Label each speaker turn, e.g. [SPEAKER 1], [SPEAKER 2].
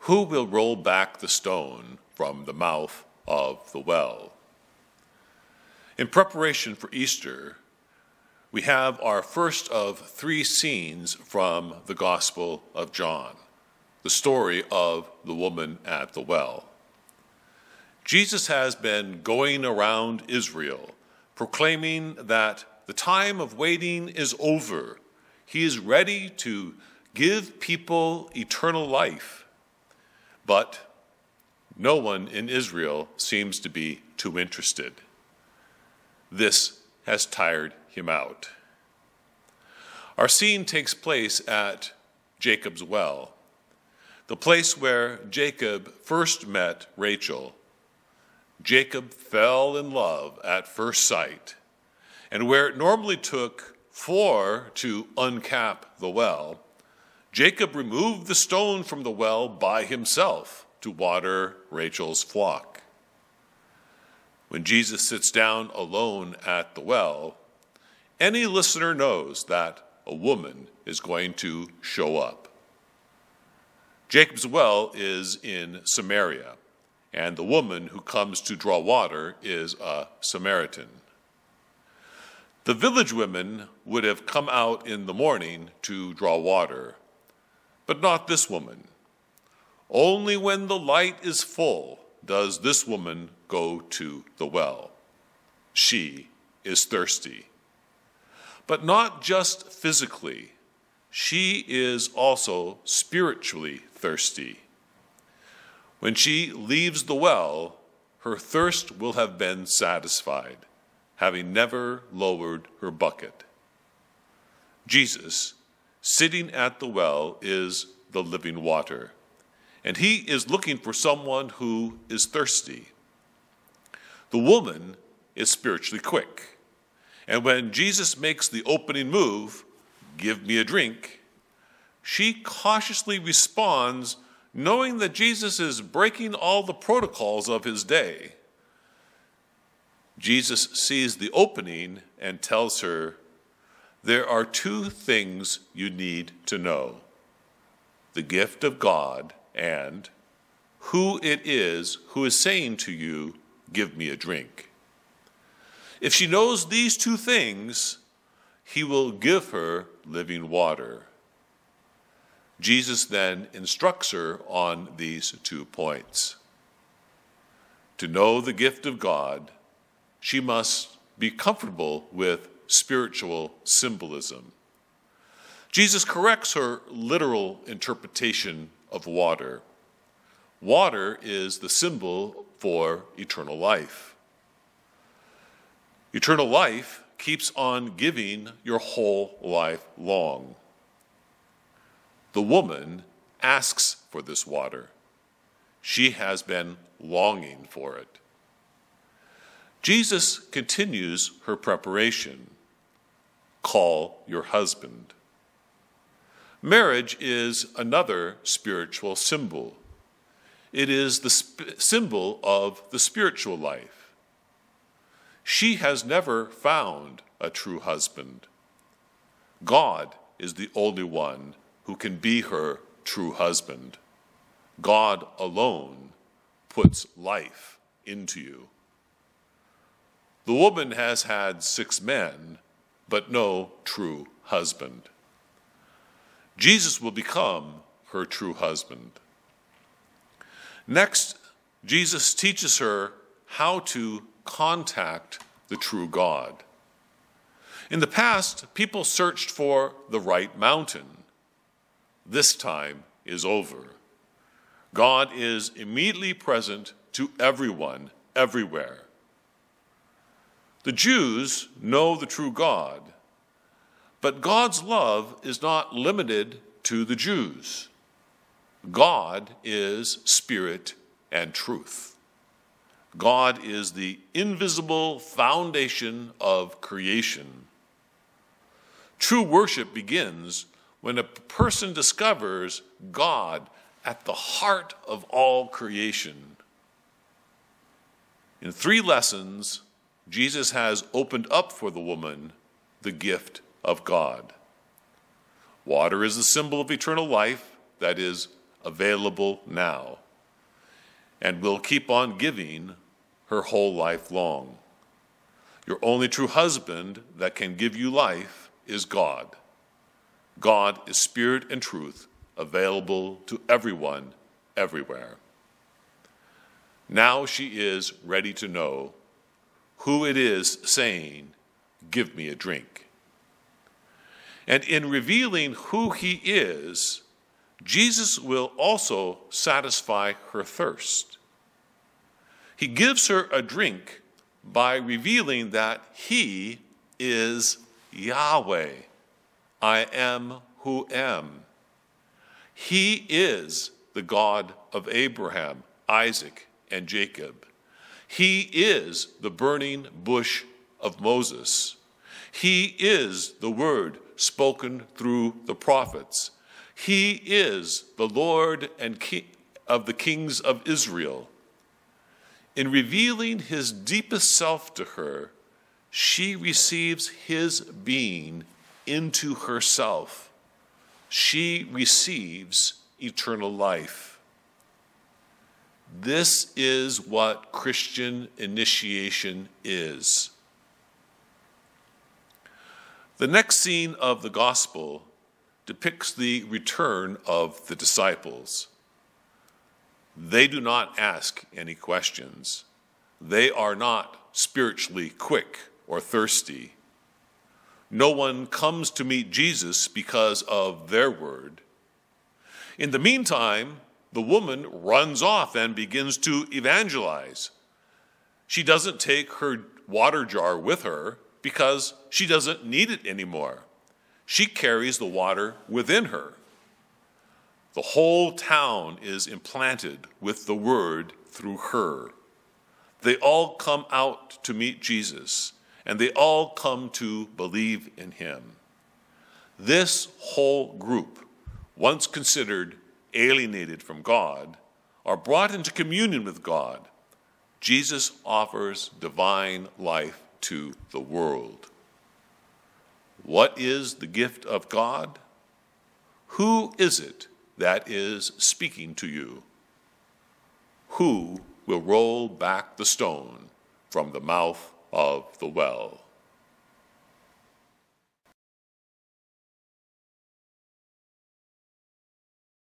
[SPEAKER 1] Who will roll back the stone from the mouth of the well? In preparation for Easter, we have our first of 3 scenes from the Gospel of John, the story of the woman at the well. Jesus has been going around Israel, proclaiming that the time of waiting is over. He is ready to give people eternal life. But no one in Israel seems to be too interested. This has tired him out. Our scene takes place at Jacob's well, the place where Jacob first met Rachel. Jacob fell in love at first sight, and where it normally took 4 to uncap the well, Jacob removed the stone from the well by himself to water Rachel's flock. When Jesus sits down alone at the well, any listener knows that a woman is going to show up. Jacob's well is in Samaria, and the woman who comes to draw water is a Samaritan. The village women would have come out in the morning to draw water, but not this woman. Only when the light is full does this woman go to the well. She is thirsty. But not just physically, she is also spiritually thirsty. When she leaves the well, her thirst will have been satisfied, having never lowered her bucket. Jesus, sitting at the well, is the living water, and he is looking for someone who is thirsty. The woman is spiritually quick, and when Jesus makes the opening move, "Give me a drink," she cautiously responds, knowing that Jesus is breaking all the protocols of his day. Jesus sees the opening and tells her, "There are 2 things you need to know: the gift of God and who it is who is saying to you, 'Give me a drink.'" If she knows these 2 things, he will give her living water. Jesus then instructs her on these 2 points. To know the gift of God, she must be comfortable with spiritual symbolism. Jesus corrects her literal interpretation of water. Water is the symbol for eternal life. Eternal life keeps on giving your whole life long. The woman asks for this water. She has been longing for it. Jesus continues her preparation. Call your husband. Marriage is another spiritual symbol. It is the symbol of the spiritual life. She has never found a true husband. God is the only one who can be her true husband. God alone puts life into you. The woman has had 6 men, but no true husband. Jesus will become her true husband. Next, Jesus teaches her how to contact the true God. In the past, people searched for the right mountain. This time is over. God is immediately present to everyone, everywhere. The Jews know the true God, but God's love is not limited to the Jews. God is spirit and truth. God is the invisible foundation of creation. True worship begins when a person discovers God at the heart of all creation. In 3 lessons, Jesus has opened up for the woman the gift of God. Water is the symbol of eternal life, that is, available now, and will keep on giving her whole life long. Your only true husband that can give you life is God. God is spirit and truth, available to everyone, everywhere. Now she is ready to know who it is saying, "Give me a drink." And in revealing who he is, Jesus will also satisfy her thirst. He gives her a drink by revealing that he is Yahweh. I am who am. He is the God of Abraham, Isaac, and Jacob. He is the burning bush of Moses. He is the word spoken through the prophets. He is the Lord and King of the kings of Israel. In revealing his deepest self to her, she receives his being into herself. She receives eternal life. This is what Christian initiation is. The next scene of the gospel depicts the return of the disciples. They do not ask any questions. They are not spiritually quick or thirsty. No one comes to meet Jesus because of their word. In the meantime, the woman runs off and begins to evangelize. She doesn't take her water jar with her because she doesn't need it anymore. She carries the water within her. The whole town is implanted with the word through her. They all come out to meet Jesus, and they all come to believe in him. This whole group, once considered alienated from God, are brought into communion with God. Jesus offers divine life to the world. What is the gift of God? Who is it that is speaking to you? Who will roll back the stone from the mouth of the well?